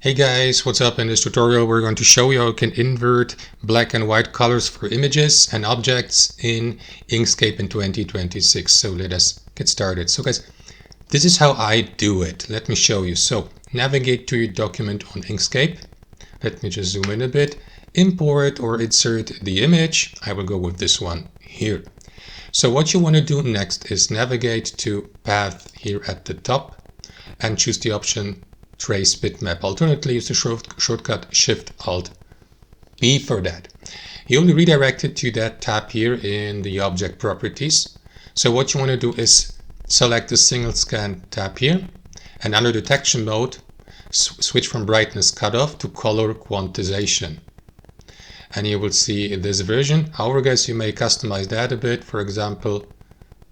Hey guys, what's up? In this tutorial we're going to show you how you can invert black and white colors for images and objects in Inkscape in 2026. So let us get started. So guys, this is how I do it. Let me show you. So navigate to your document on Inkscape. Let me just zoom in a bit. Import or insert the image. I will go with this one here. So what you want to do next is navigate to path here at the top and choose the option trace bitmap. Alternately, use the shortcut Shift-Alt-B for that. You'll be redirected to that tab here in the object properties. So what you want to do is select the single scan tab here, and under detection mode, switch from brightness cutoff to color quantization. And you will see this version. However, guys, you may customize that a bit, for example,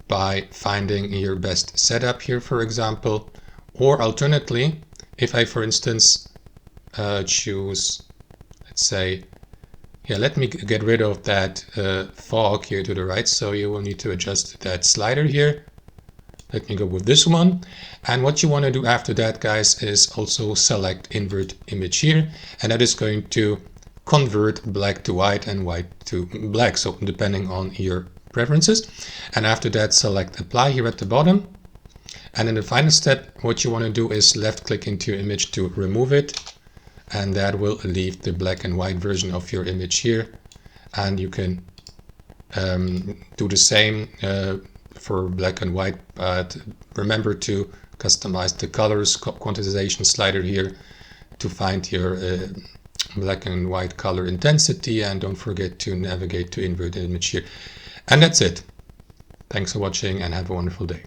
by finding your best setup here, for example, or alternately, if I, for instance, choose, let's say, let me get rid of that fog here to the right. So you will need to adjust that slider here. Let me go with this one. And what you want to do after that, guys, is also select invert image here. And that is going to convert black to white and white to black. So depending on your preferences. And after that, select apply here at the bottom. And in the final step, what you want to do is left click into your image to remove it. And that will leave the black and white version of your image here. And you can do the same for black and white, but remember to customize the colors quantization slider here to find your black and white color intensity. And don't forget to navigate to invert image here. And that's it. Thanks for watching and have a wonderful day.